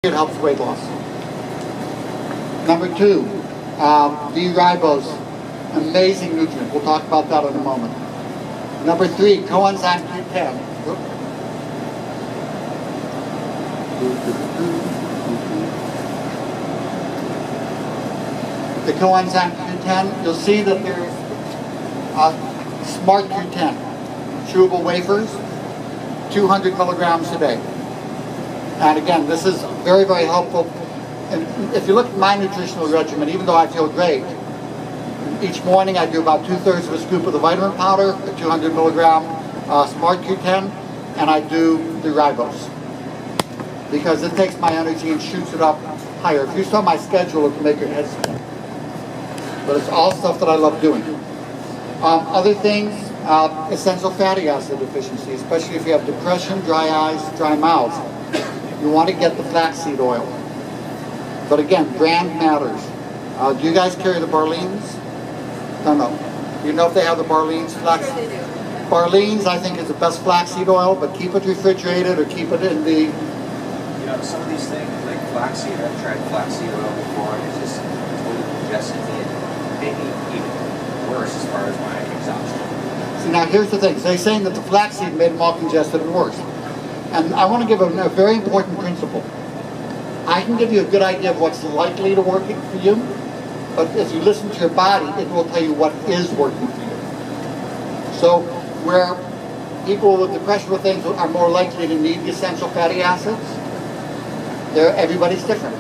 It helps weight loss. Number two, D-ribose, amazing nutrient. We'll talk about that in a moment. Number three, coenzyme Q10. The coenzyme Q10, you'll see that there's Smart Q10, chewable wafers, 200 milligrams a day. And again, this is very, very helpful. And if you look at my nutritional regimen, even though I feel great, each morning I do about 2/3 of a scoop of the vitamin powder, a 200 milligram Smart Q10, and I do the ribose. Because it takes my energy and shoots it up higher. If you saw my schedule, it would make your head spin. But it's all stuff that I love doing. Other things, essential fatty acid deficiency, especially if you have depression, dry eyes, dry mouth. You want to get the flaxseed oil. But again, brand matters. Do you guys carry the Barleans? Don't know. You know if they have the Barleans? Sure they do. Barleans, I think, is the best flaxseed oil, but keep it refrigerated or keep it in the... You know, some of these things, like flaxseed, I've tried flaxseed oil before, and it's just totally congested me and maybe even worse as far as my exhaustion. See, now here's the thing. They're saying that the flaxseed made them all congested and worse. And I want to give a very important principle. I can give you a good idea of what's likely to work for you, but if you listen to your body, it will tell you what is working for you. So where people with depression with things are more likely to need the essential fatty acids, everybody's different.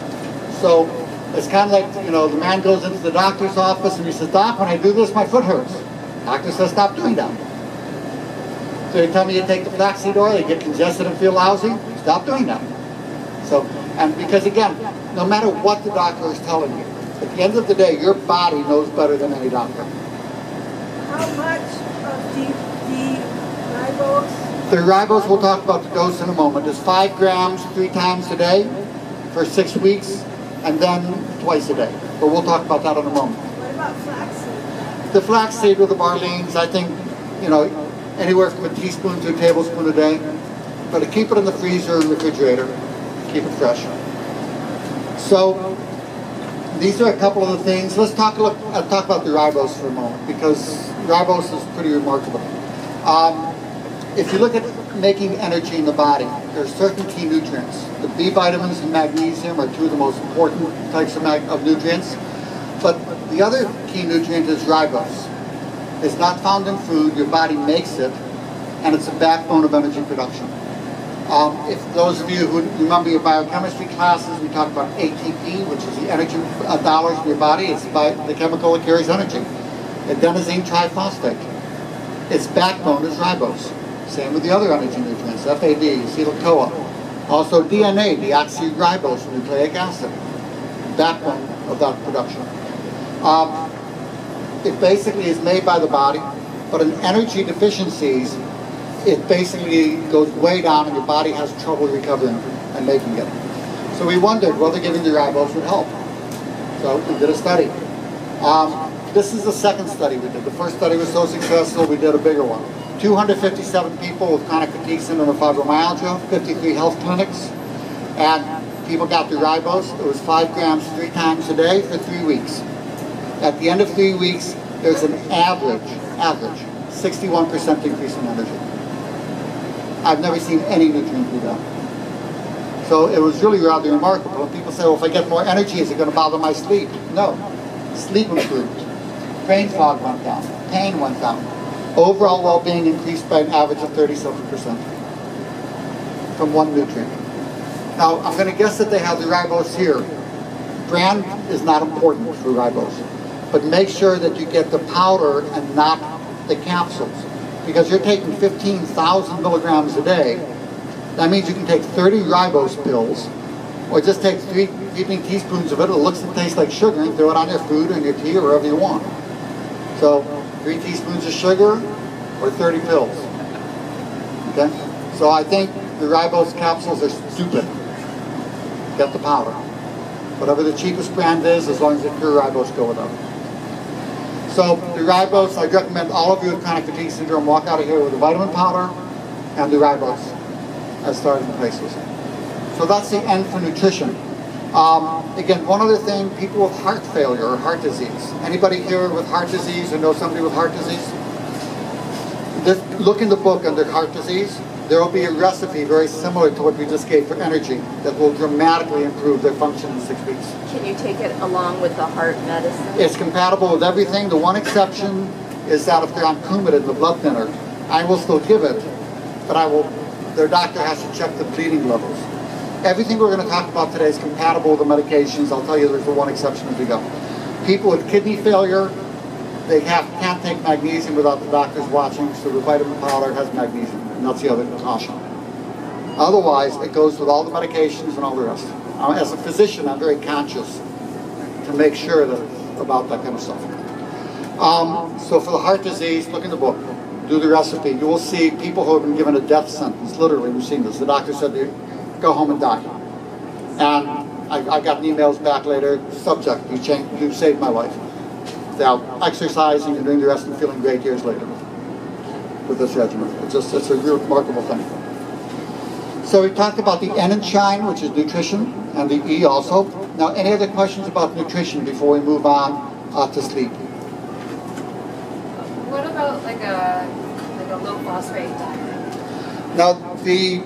So it's kind of like, you know, the man goes into the doctor's office and he says, "Doc, when I do this, my foot hurts." Doctor says, "Stop doing that." So you tell me you take the flaxseed oil, you get congested and feel lousy? Stop doing that. So, and because again, no matter what the doctor is telling you, at the end of the day, your body knows better than any doctor. How much of D-ribose? The ribose, we'll talk about the dose in a moment, is 5 grams 3 times a day for 6 weeks, and then twice a day. But we'll talk about that in a moment. What about flaxseed? The flaxseed or the Barleans, I think, you know, anywhere from a teaspoon to a tablespoon a day. But to keep it in the freezer and refrigerator, keep it fresh. So these are a couple of the things. Let's talk about the ribose for a moment, because ribose is pretty remarkable. If you look at making energy in the body, there are certain key nutrients. The B vitamins and magnesium are two of the most important types of nutrients. But the other key nutrient is ribose. It's not found in food, your body makes it, and it's a backbone of energy production. If those of you who remember your biochemistry classes, we talked about ATP, which is the energy dollars in your body. It's the chemical that carries energy. Adenosine triphosphate. Its backbone is ribose. Same with the other energy nutrients, FAD, acetyl-CoA. Also DNA, deoxyribose, nucleic acid. Backbone of that production. It basically is made by the body, but in energy deficiencies, it basically goes way down and your body has trouble recovering and making it. So we wondered whether giving the ribose would help. So we did a study. This is the second study we did. The first study was so successful, we did a bigger one. 257 people with chronic fatigue syndrome or fibromyalgia, 53 health clinics, and people got the ribose. It was 5 grams 3 times a day for 3 weeks. At the end of 3 weeks, there's an average 61% increase in energy. I've never seen any nutrient do that. So it was really rather remarkable. And people say, well, if I get more energy, is it going to bother my sleep? No. Sleep improved. Brain fog went down. Pain went down. Overall well-being increased by an average of 37% from one nutrient. Now, I'm going to guess that they have the ribose here. Brand is not important for ribose. But make sure that you get the powder and not the capsules. Because you're taking 15,000 milligrams a day. That means you can take 30 ribose pills, or just take 3 heaping teaspoons of it. It looks and tastes like sugar, and throw it on your food or your tea or wherever you want. So 3 teaspoons of sugar or 30 pills. Okay? So I think the ribose capsules are stupid. Get the powder. Whatever the cheapest brand is, as long as it's pure ribose, go with it. So the ribose, I recommend all of you with chronic fatigue syndrome walk out of here with the vitamin powder and the ribose as starting places. So that's the N for nutrition. Again, one other thing, people with heart failure or heart disease. Anybody here with heart disease or know somebody with heart disease? Look in the book under heart disease. There will be a recipe very similar to what we just gave for energy that will dramatically improve their function in 6 weeks. Can you take it along with the heart medicine? It's compatible with everything. The one exception is that if they're on Coumadin, the blood thinner, I will still give it, but their doctor has to check the bleeding levels. Everything we're going to talk about today is compatible with the medications. I'll tell you there's the one exception as we go. People with kidney failure, they can't take magnesium without the doctor's watching, so the vitamin powder has magnesium, and that's the other caution. Otherwise, it goes with all the medications and all the rest. As a physician, I'm very conscious to make sure about that kind of stuff. So for the heart disease, look in the book, do the recipe. You will see people who have been given a death sentence. Literally, we've seen this. The doctor said, go home and die. And I got emails back later, subject, you saved my life. Now, exercising and doing the rest and feeling great years later with this regimen. It's a real remarkable thing. So we talked about the N in shine, which is nutrition, and the E also. Now, any other questions about nutrition before we move on to sleep? What about like a low phosphate diet? Now, the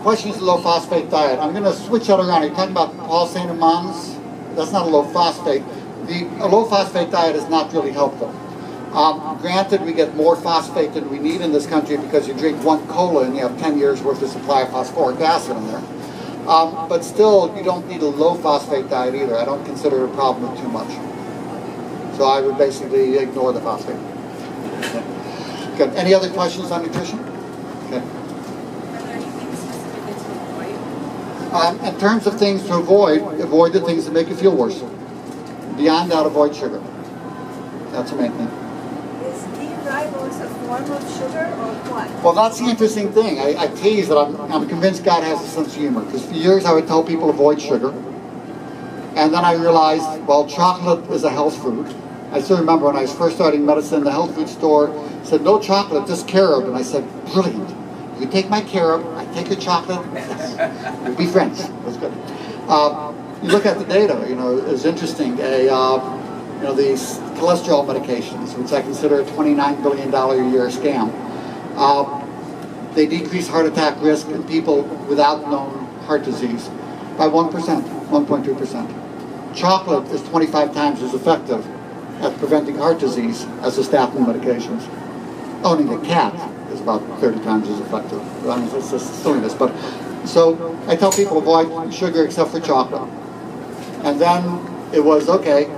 question is the low phosphate diet. I'm going to switch that around. You're talking about Paul Saint-Amans. That's not a low phosphate. A low phosphate diet is not really helpful. Granted, we get more phosphate than we need in this country because you drink one cola and you have 10 years worth of supply of phosphoric acid in there. But still, you don't need a low phosphate diet either. I don't consider it a problem with too much. So I would basically ignore the phosphate. Okay. Good. Any other questions on nutrition? Okay. Are there anything specifically to avoid? In terms of things to avoid the things that make you feel worse. Beyond that, avoid sugar. That's the main thing. Is D-ribose a form of sugar or what? Well, that's the interesting thing. I tease that I'm convinced God has a sense of humor. Because for years I would tell people avoid sugar. And then I realized, well, chocolate is a health food. I still remember when I was first starting medicine, the health food store said, no chocolate, just carob. And I said, brilliant. You take my carob, I take your chocolate, we'll be friends. That's good. You look at the data, it's interesting. These cholesterol medications, which I consider a $29 billion a year scam, they decrease heart attack risk in people without known heart disease by 1%, 1.2%. Chocolate is 25 times as effective at preventing heart disease as the statin medications. Owning a cat is about 30 times as effective. I mean, it's just silliness. But so I tell people avoid sugar except for chocolate. And then it was, okay,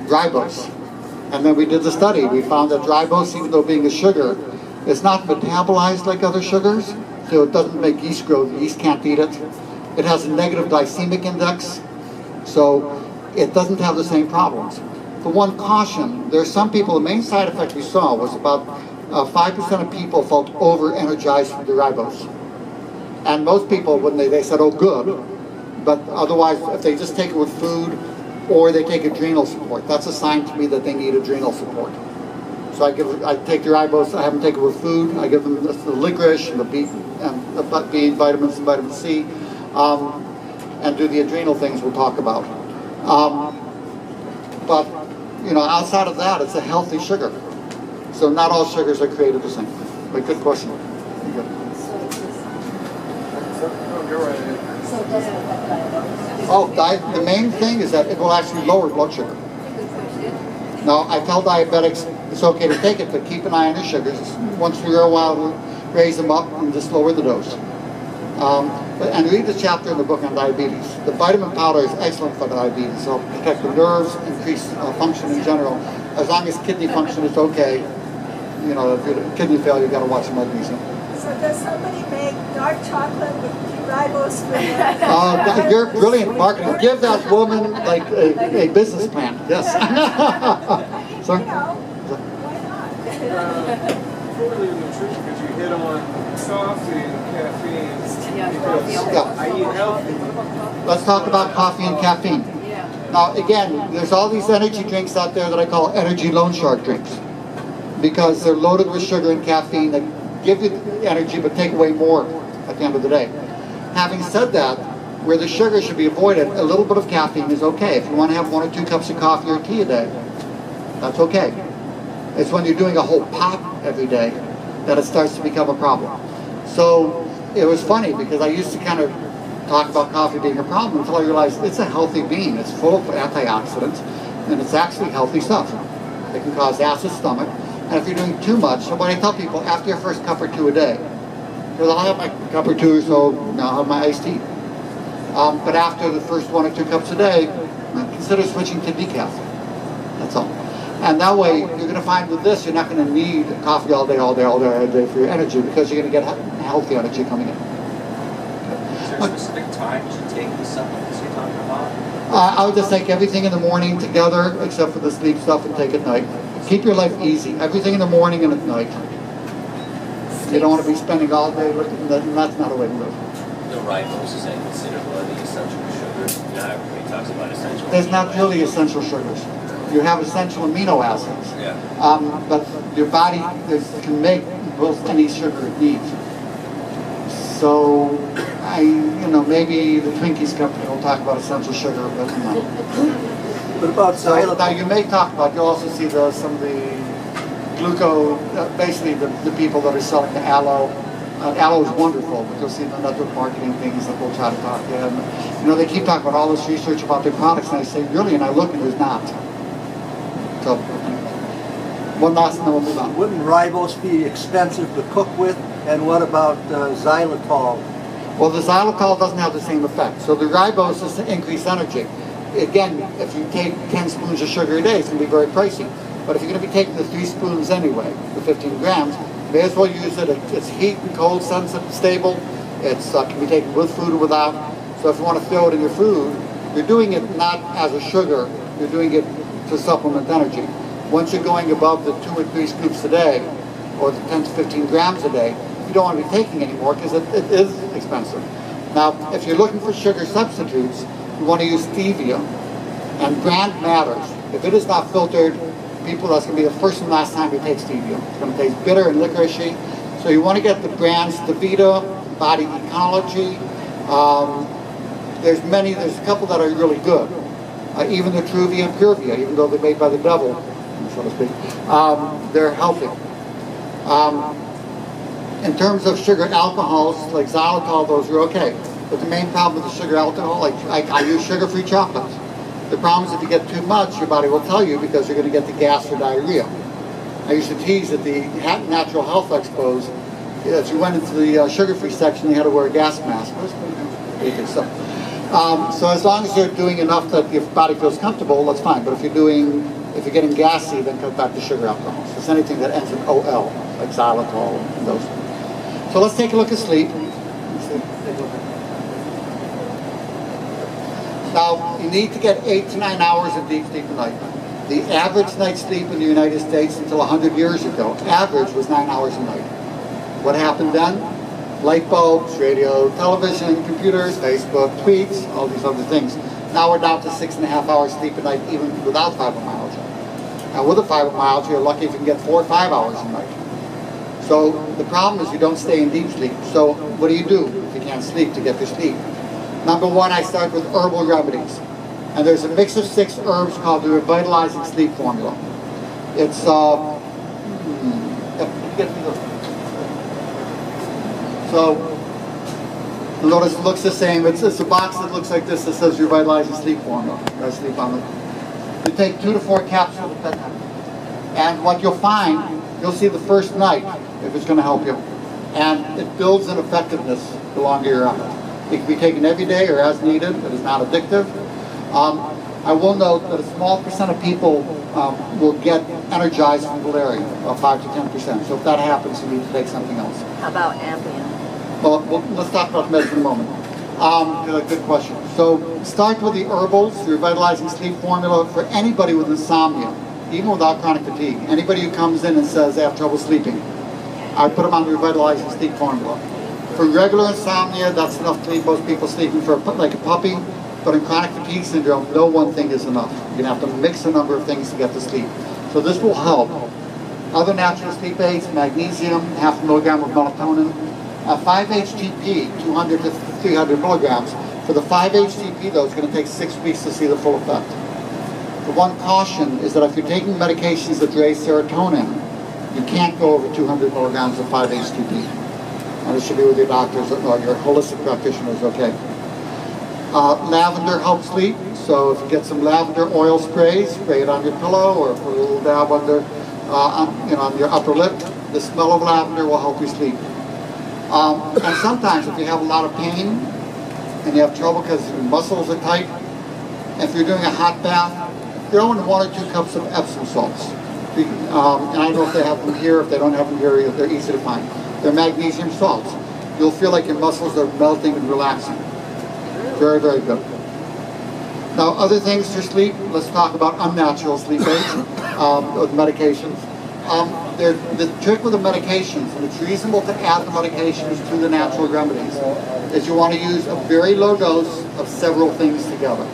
ribose. And then we did the study. We found that ribose, even though being a sugar, is not metabolized like other sugars, so it doesn't make yeast grow. The yeast can't eat it. It has a negative glycemic index, so it doesn't have the same problems. The one caution, there are some people, the main side effect we saw was about 5% of people felt over-energized from the ribose. And most people, when they said, oh, good, but otherwise, if they just take it with food or they take adrenal support, that's a sign to me that they need adrenal support. So I take the ribose, I have them take it with food, I give them the licorice and the B vitamins and vitamin C, and do the adrenal things we'll talk about. But, outside of that, it's a healthy sugar. So not all sugars are created the same. But good question. Good. So it doesn't affect diabetes? Oh, the main thing is that it will actually lower blood sugar. Now, I tell diabetics it's okay to take it, but keep an eye on your sugars. Once in a while, we'll raise them up and just lower the dose. And read the chapter in the book on diabetes. The vitamin powder is excellent for diabetes. So protect the nerves, increase function in general. As long as kidney function is okay, if you're kidney failure, you've got to watch the magnesium. So does somebody make dark chocolate with ribose for You're brilliant marketing. Give that woman like a business plan. Yes. Sorry? Why not? Poorly nutrition because you hit on coffee and caffeine. Yeah. I eat healthy. Let's talk about coffee and caffeine. Now, again, there's all these energy drinks out there that I call energy loan shark drinks because they're loaded with sugar and caffeine that give you energy but take away more at the end of the day. Having said that, where the sugar should be avoided, a little bit of caffeine is okay. If you want to have 1 or 2 cups of coffee or tea a day, that's okay. It's when you're doing a whole pot every day that it starts to become a problem. So it was funny because I used to kind of talk about coffee being a problem until I realized it's a healthy bean. It's full of antioxidants, and it's actually healthy stuff. It can cause acid stomach, and if you're doing too much, so when I tell people after your first cup or 2 a day, because I'll have my cup or 2, so now I'll have my iced tea. But after the first 1 or 2 cups a day, consider switching to decaf. That's all. And that way, you're going to find with this, you're not going to need coffee all day for your energy, because you're going to get healthy energy coming in. Is there a specific time you should take the supplements you're talking about? I would just take everything in the morning together, except for the sleep stuff, and take at night. Keep your life easy. Everything in the morning and at night. You don't want to be spending all day looking, that's not a way to live. The ribose, is that considered one of the essential sugars? You know, everybody talks about essential. There's not really essential sugars. You have essential amino acids. Yeah. But your body can make both any sugar it needs. So, maybe the Twinkies company will talk about essential sugar, but no. What about So xylitol? now you may talk about, you'll also see some of the basically the people that are selling the aloe. Aloe is wonderful, but you'll see the network marketing things that we'll try to talk to. And, they keep talking about all this research about their products, and I say, really? And I look, and there's not. So, one last, and then we'll move on. Wouldn't ribose be expensive to cook with? And what about xylitol? Well, the xylitol doesn't have the same effect. So the ribose is to increase energy. Again, if you take 10 spoons of sugar a day, it's going to be very pricey. But if you're going to be taking the 3 spoons anyway, the 15 grams, you may as well use it. It's heat and cold sensitive, stable. It can be taken with food or without. So if you want to throw it in your food, you're doing it not as a sugar, you're doing it to supplement energy. Once you're going above the 2 or 3 scoops a day, or the 10 to 15 grams a day, you don't want to be taking anymore because it is expensive. Now, if you're looking for sugar substitutes, you want to use stevia, and brand matters. If it is not filtered, that's going to be the first and last time you take stevia. It's going to taste bitter and licoricey. So you want to get the brands Davita, Body Ecology. There's a couple that are really good. Even the Truvia and Purevia, even though they're made by the devil, so to speak, they're healthy. In terms of sugar alcohols, like xylitol, those are okay. But the main problem with the sugar alcohol, like I use sugar-free chocolates. The problem is if you get too much, your body will tell you because you're going to get the gas or diarrhea. I used to tease at the Natural Health Expos, if you went into the sugar-free section, you had to wear a gas mask. So as long as you're doing enough that your body feels comfortable, that's fine. But if you're getting gassy, then cut back to sugar alcohol. So it's anything that ends in OL, like xylitol and those. So let's take a look at sleep. Now, you need to get 8 to 9 hours of deep sleep a night. The average night's sleep in the United States until 100 years ago, average was 9 hours a night. What happened then? Light bulbs, radio, television, computers, Facebook, tweets, all these other things. Now we're down to 6.5 hours sleep a night, even without fibromyalgia. Now with a fibromyalgia, you're lucky if you can get 4 or 5 hours a night. So the problem is you don't stay in deep sleep. So what do you do if you can't sleep to get your sleep? Number one, I start with herbal remedies. And there's a mix of 6 herbs called the Revitalizing Sleep Formula. It's, so notice it looks the same. It's a box that looks like this that says Revitalizing Sleep Formula. Sleep on it. You take 2 to 4 capsules at bedtime. And what you'll find, you'll see the first night if it's going to help you. And it builds in effectiveness the longer you're on it. It can be taken every day or as needed. It is not addictive. I will note that a small percent of people will get energized from valerian, about 5 to 10%. So if that happens, you need to take something else. How about Ambien? Well, let's talk about medicine in a moment. Good question. So start with the herbals, the Revitalizing Sleep Formula for anybody with insomnia, even without chronic fatigue. Anybody who comes in and says they have trouble sleeping, I put them on the Revitalizing Sleep Formula. For regular insomnia, that's enough to leave most people sleeping like a puppy. But in chronic fatigue syndrome, no one thing is enough. You're going to have to mix a number of things to get to sleep. So this will help. Other natural sleep aids, magnesium, 0.5 milligram of melatonin, 5-HTP, 200 to 300 milligrams For the 5-HTP, though, it's going to take 6 weeks to see the full effect. The one caution is that if you're taking medications that raise serotonin, you can't go over 200 milligrams of 5-HTP. And it should be with your doctors or your holistic practitioners, okay? Lavender helps sleep, so if you get some lavender oil sprays, spray it on your pillow or put a little dab under, on your upper lip. The smell of lavender will help you sleep. And sometimes if you have a lot of pain and you have trouble because your muscles are tight, if you're doing a hot bath, throw in 1 or 2 cups of Epsom salts. And I don't know if they have them here. If they don't have them here, they're easy to find. They're magnesium salts. You'll feel like your muscles are melting and relaxing. Very, very good. Now, other things for sleep, let's talk about unnatural sleep aids with medications. The trick with the medications, and it's reasonable to add the medications to the natural remedies, is you want to use a very low dose of several things together.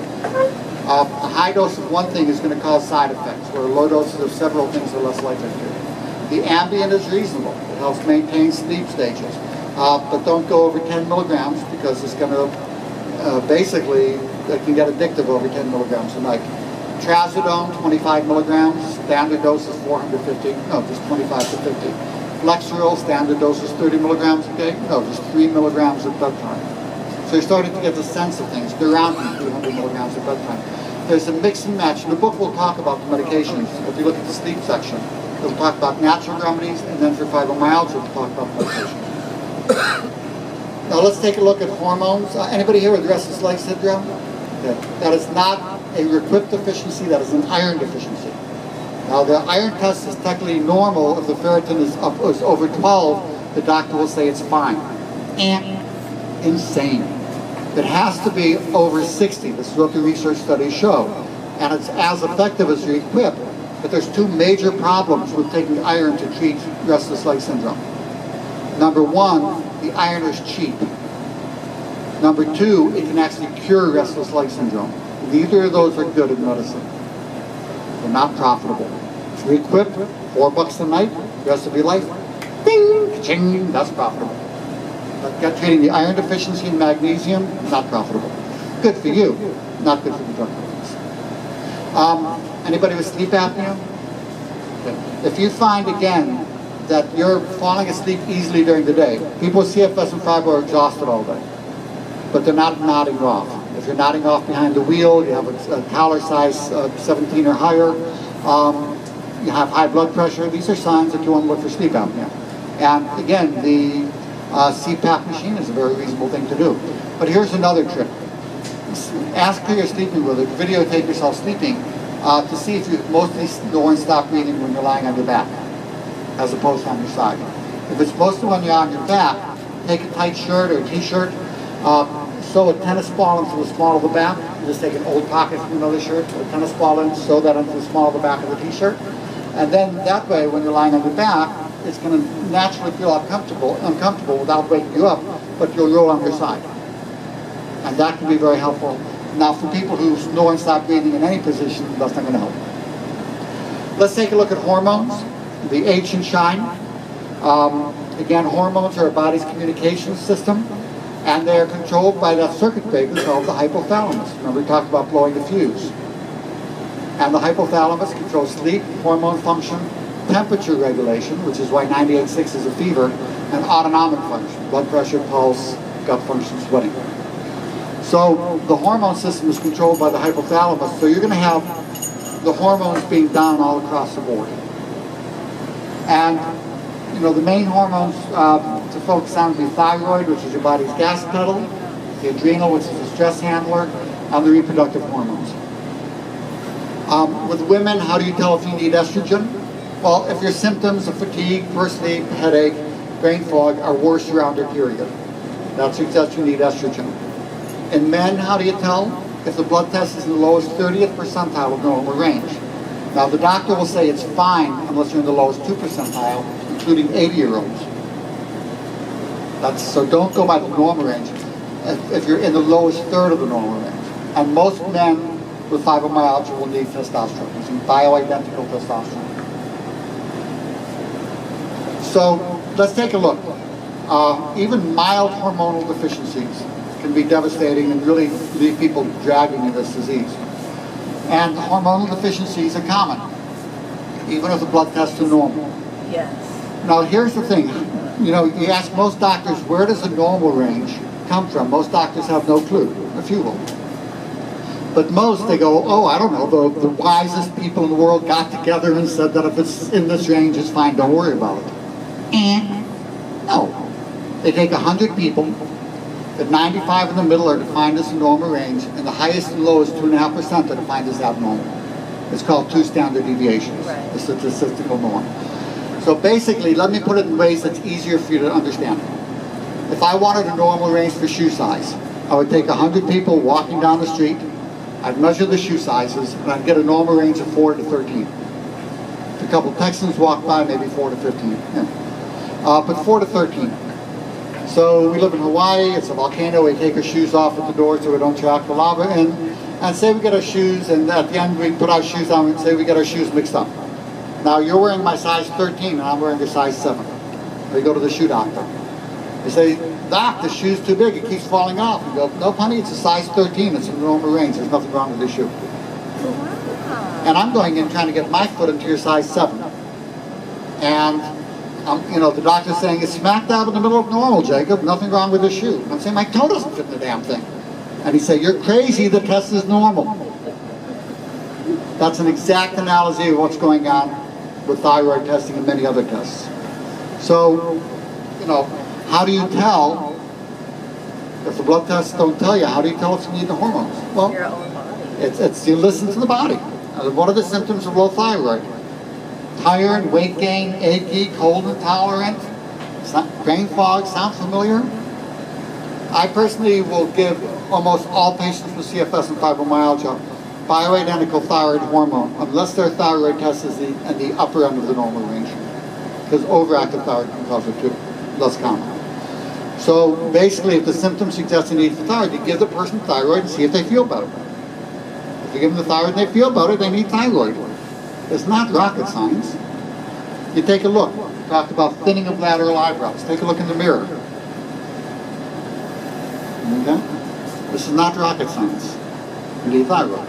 A high dose of one thing is going to cause side effects, where low doses of several things are less likely to. The ambient is reasonable. It helps maintain sleep stages. But don't go over 10 milligrams because it's going to basically, it can get addictive over 10 milligrams a night. Trazodone, 25 milligrams, standard dose is 450, no, just 25 to 50. Flexeril, standard dose is 30 milligrams a day, no, just 3 milligrams at bedtime. So you're starting to get the sense of things. They're around 200 milligrams at bedtime. There's a mix and match. In the book we'll talk about the medications. If you look at the sleep section, we'll talk about natural remedies, and then for fibromyalgia we'll talk about medications. Now let's take a look at hormones. Anybody here with restless leg syndrome? Okay. That is not a Requip deficiency, that is an iron deficiency. Now the iron test is technically normal. If the ferritin is over 12, the doctor will say it's fine. And insane. It has to be over 60. This is what the research studies show. And it's as effective as the Requip. But there's 2 major problems with taking iron to treat restless leg syndrome. Number 1, the iron is cheap. Number 2, it can actually cure restless leg syndrome. Neither of those are good in medicine. They're not profitable. Requip, $4 a night, the rest of your life, ding, ka-ching, that's profitable. But treating the iron deficiency and magnesium, not profitable. Good for you, not good for the drug companies. Anybody with sleep apnea? Okay. If you find, again, that you're falling asleep easily during the day, people with CFS and fibro are exhausted all day, but they're not nodding off. If you're nodding off behind the wheel, you have a collar size 17 or higher, you have high blood pressure, these are signs that you want to look for sleep apnea. And again, the CPAP machine is a very reasonable thing to do. But here's another trick. Ask who you're sleeping with, or videotape yourself sleeping to see if you mostly snore and stop breathing when you're lying on your back, as opposed to on your side. If it's mostly when you're on your back, take a tight shirt or a t-shirt, sew a tennis ball into the small of the back. You just take an old pocket from another shirt, put a tennis ball in, sew that into the small of the back of the t-shirt. And then that way, when you're lying on your back, it's going to naturally feel uncomfortable without waking you up, but you'll roll on your side. And that can be very helpful. Now, for people who snore and stop breathing in any position, that's not going to help. Let's take a look at hormones, the H and shine. Again, hormones are our body's communication system, and they are controlled by that circuit breaker called the hypothalamus. Remember, we talked about blowing the fuse. And the hypothalamus controls sleep, hormone function, temperature regulation, which is why 98.6 is a fever, and autonomic function, blood pressure, pulse, gut function, sweating. So the hormone system is controlled by the hypothalamus, so you're going to have the hormones being down all across the board. And, you know, the main hormones to focus on would be thyroid, which is your body's gas pedal, the adrenal, which is the stress handler, and the reproductive hormones. With women, how do you tell if you need estrogen? Well, if your symptoms of fatigue, poor sleep, headache, brain fog are worse around your period, that suggests you need estrogen. In men, how do you tell? If the blood test is in the lowest 30th percentile of normal range. Now, the doctor will say it's fine unless you're in the lowest 2 percentile, including 80-year-olds. So don't go by the normal range if you're in the lowest third of the normal range. And most men with fibromyalgia will need testosterone, using bioidentical testosterone. So let's take a look. Even mild hormonal deficiencies can be devastating and really leave people dragging in this disease. And hormonal deficiencies are common, even if the blood tests are normal. Yes. Now here's the thing, you know, you ask most doctors, where does the normal range come from? Most doctors have no clue, a few will. But most, they go, oh, I don't know, the wisest people in the world got together and said that if it's in this range, it's fine, don't worry about it. And no. They take 100 people, the 95 in the middle are defined as the normal range, and the highest and lowest, 2.5%, are defined as abnormal. It's called 2 standard deviations, the statistical norm. So basically, let me put it in ways that's easier for you to understand. If I wanted a normal range for shoe size, I would take 100 people walking down the street, I'd measure the shoe sizes, and I'd get a normal range of 4 to 13. If a couple Texans walk by, maybe 4 to 15. Yeah. But 4 to 13. So we live in Hawaii, it's a volcano, we take our shoes off at the door so we don't track the lava, and say we get our shoes, and at the end we put our shoes on and say we get our shoes mixed up. Now you're wearing my size 13 and I'm wearing a size 7. We go to the shoe doctor. They say, Doc, the shoe's too big, it keeps falling off. We go, no honey, it's a size 13, it's in the normal range, there's nothing wrong with the shoe. And I'm going in trying to get my foot into your size 7. And you know, the doctor's saying, it's smack dab in the middle of normal, Jacob, nothing wrong with the shoe. I'm saying, my toe doesn't fit in the damn thing. And he said, you're crazy, the test is normal. That's an exact analogy of what's going on with thyroid testing and many other tests. So, you know, how do you tell if the blood tests don't tell you? How do you tell if you need the hormones? Well, Your own body. it's you listen to the body. What are the symptoms of low thyroid? Tired, weight gain, achy, cold intolerant, brain fog. Sound familiar? I personally will give almost all patients with CFS and fibromyalgia bioidentical thyroid hormone, unless their thyroid test is at the upper end of the normal range, because overactive thyroid can cause it too, less common. So basically, if the symptoms suggest a need for thyroid, you give the person thyroid and see if they feel better. If you give them the thyroid and they feel better, they need thyroid. It's not rocket science. You take a look. We talked about thinning of lateral eyebrows. Take a look in the mirror. Okay? This is not rocket science. You need thyroid.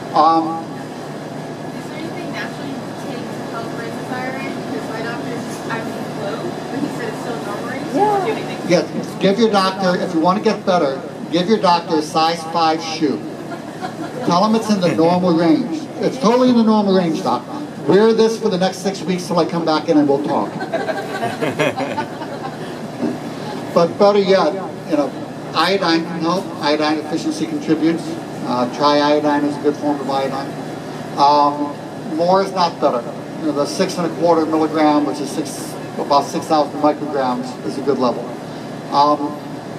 Is there anything naturally you can take to help raise the thyroid? Because my doctor just, I was low, but he said it's still normal range, so I won't do anything. Yeah, give your doctor, if you want to get better, give your doctor a size 5 shoe. Tell him it's in the normal range. It's totally in the normal range, doc. Wear this for the next 6 weeks till I come back in and we'll talk. But better yet, you know, iodine can help. Iodine deficiency contributes. Triiodine is a good form of iodine. More is not better. You know, the 6.25 milligram, which is about 6,000 micrograms, is a good level.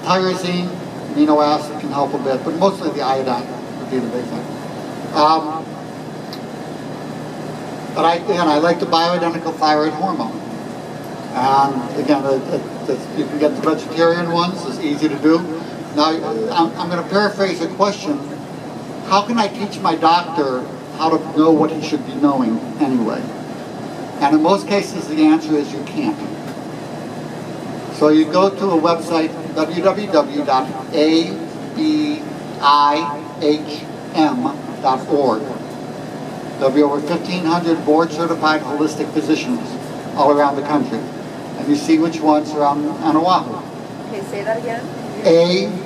Tyrosine, amino acid can help a bit, but mostly the iodine would be the big thing. But I like the bioidentical thyroid hormone. And again, you can get the vegetarian ones, it's easy to do. Now, I'm going to paraphrase your question. How can I teach my doctor how to know what he should be knowing anyway? And in most cases, the answer is you can't. So you go to a website, www.abihm.org. There'll be over 1,500 board-certified holistic physicians all around the country. And you see which ones are on Oahu. Okay, say that again. abihm.org.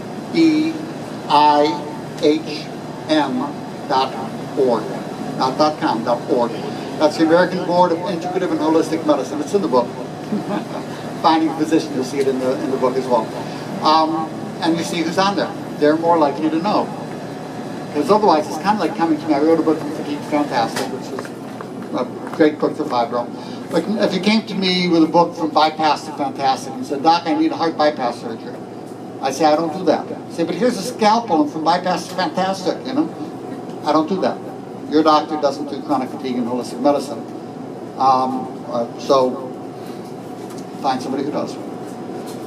Not .com, .org. That's the American Board of Integrative and Holistic Medicine. It's in the book. Finding a physician, you'll see it in the book as well. And you see who's on there. They're more likely to know. Because otherwise, it's kind of like coming to me. I wrote a book from Fatigue Fantastic, which is a great book for fibro. Like if you came to me with a book from Bypass to Fantastic and said, Doc, I need a heart bypass surgery. I say, I don't do that. I say, but here's a scalpel and from Bypass to Fantastic, you know. I don't do that. Your doctor doesn't do chronic fatigue and holistic medicine. So find somebody who does.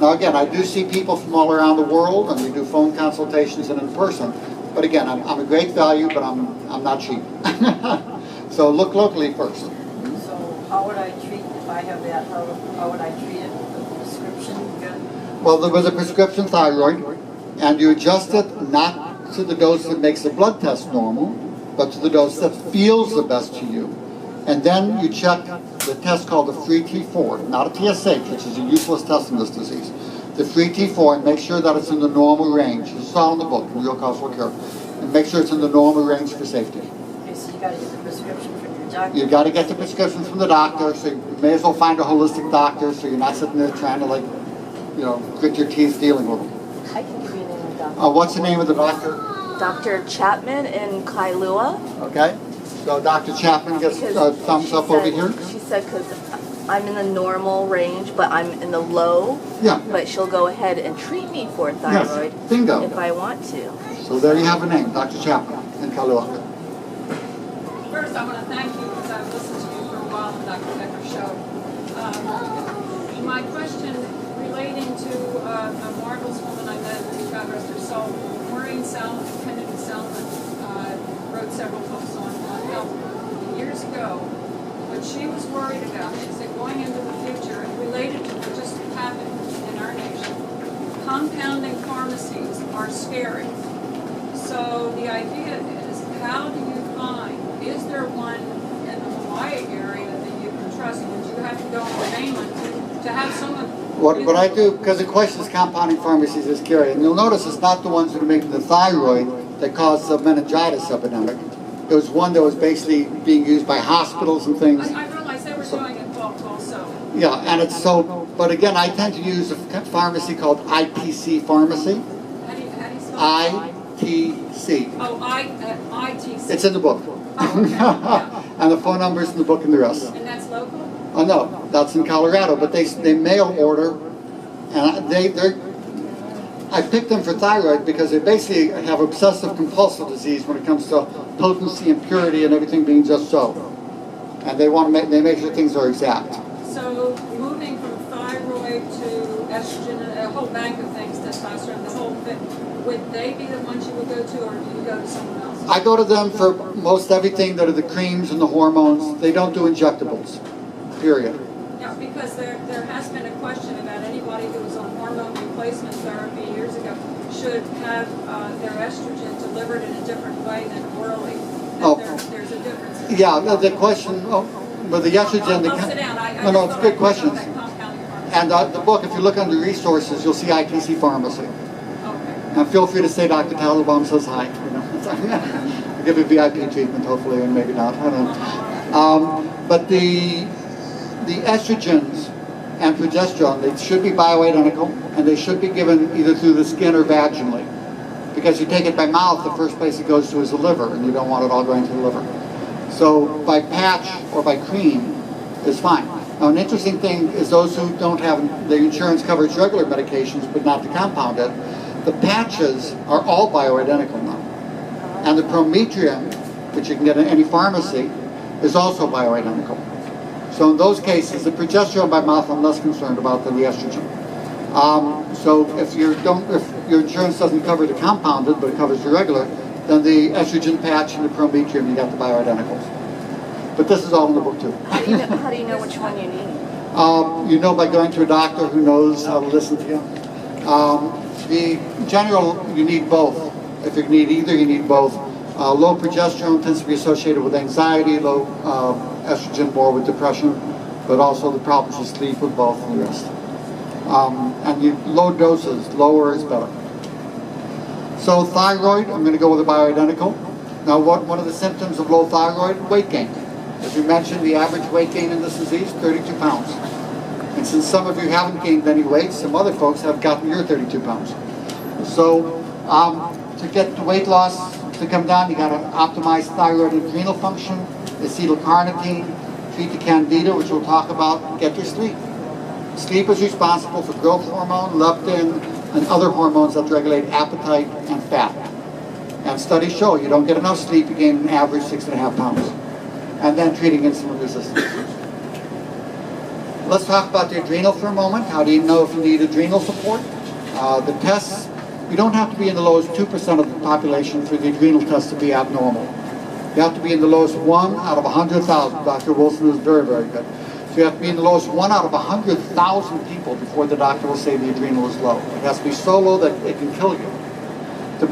Now again, I do see people from all around the world, and we do phone consultations and in person. But again, I'm a great value, but I'm not cheap. So look locally first. So how would I treat if I have that? How would I treat it with the prescription? Well, there was a prescription thyroid, and you adjust it not to the dose that makes the blood test normal, but to the dose that feels the best to you. And then you check the test called the free T4, not a TSH, which is a useless test in this disease. The free T4, and make sure that it's in the normal range. This is all in the book, Real Causal Cure. And make sure it's in the normal range for safety. Okay, so you got to get the prescription from your doctor. You got to get the prescription from the doctor, so you may as well find a holistic doctor, so you're not sitting there trying to, like, you know, grit your teeth dealing with them. I can give you a name of the doctor. What's the name of the doctor? Dr. Chapman in Kailua. Okay. So Dr. Chapman gets a thumbs up over here. She said because I'm in the normal range, but I'm in the low. Yeah. But she'll go ahead and treat me for thyroid Bingo. if I want to. So there you have a name, Dr. Chapman in Kailua. First, I want to thank you because I've listened to you for a while on Dr. Becker's show. My question relating to a marvelous woman I met, God rest her soul, Maureen Salmon, Kennedy Salmon, wrote several books on health years ago. But she was worried about, she said, going into the future, and related to what just happened in our nation, compounding pharmacies are scary. So the idea is, how do you find, is there one in the Hawaii area that you can trust? Would you have to go on the mainland to have someone? What I do, because the question is compounding pharmacies is scary, and you'll notice it's not the ones that are making the thyroid that caused the meningitis epidemic. It was one that was basically being used by hospitals and things. I realize they were doing it also. Yeah, and it's so, but again, I tend to use a pharmacy called ITC Pharmacy. How do you spell it? ITC. Oh, ITC. It's in the book. Oh, okay. Yeah. And the phone number is in the book and the rest. And that's local? Oh no, that's in Colorado, but they mail order, and I picked them for thyroid because they basically have obsessive compulsive disease when it comes to potency and purity and everything being just so, and they make sure things are exact. So moving from thyroid to estrogen, a whole bank of things, testosterone, the whole thing, would they be the ones you would go to, or do you go to someone else? I go to them for most everything that are the creams and the hormones. They don't do injectables, period. Yeah, because there has been a question about anybody who was on hormone replacement therapy years ago should have their estrogen delivered in a different way than orally. There's a difference. Yeah, the question, with the estrogen... I'll sit down. No, it's good questions. And the book, if you look under resources, you'll see ITC Pharmacy. Okay. And feel free to say Dr. Teitelbaum says hi. You know, I'll give you VIP treatment, hopefully, and maybe not. I don't know. But the estrogens and progesterone, they should be bioidentical, and they should be given either through the skin or vaginally. Because you take it by mouth, the first place it goes to is the liver, and you don't want it all going to the liver. So by patch or by cream is fine. Now, an interesting thing is those who don't have, the insurance covers regular medications, but not the compounded. The patches are all bioidentical now. And the prometrium, which you can get in any pharmacy, is also bioidentical. So in those cases, the progesterone by mouth I'm less concerned about than the estrogen. So if your insurance doesn't cover the compounded, but it covers the regular, then the estrogen patch and the prometrium, you got the bioidenticals. But this is all in the book too. How do you know which one you need? You know by going to a doctor who knows how to listen to you. In general, you need both. If you need either, you need both. Low progesterone tends to be associated with anxiety, low estrogen more with depression, but also the problems with sleep with both and the rest. And low doses, lower is better. So thyroid, I'm going to go with a bioidentical. Now one of the symptoms of low thyroid, weight gain. As you mentioned, the average weight gain in this disease, 32 pounds. And since some of you haven't gained any weight, some other folks have gotten your 32 pounds. So to get the weight loss to come down, you got to optimize thyroid and adrenal function, acetylcarnitine, treat the candida, which we'll talk about, get your sleep. Sleep is responsible for growth hormone, leptin, and other hormones that regulate appetite and fat. And studies show you don't get enough sleep, you gain an average 6.5 pounds. And then treating insulin resistance. Let's talk about the adrenal for a moment. How do you know if you need adrenal support? The tests, you don't have to be in the lowest 2% of the population for the adrenal test to be abnormal. You have to be in the lowest 1 out of 100,000. Dr. Wilson is very, very good. So You have to be in the lowest 1 out of 100,000 people before the doctor will say the adrenal is low. It has to be so low that it can kill you.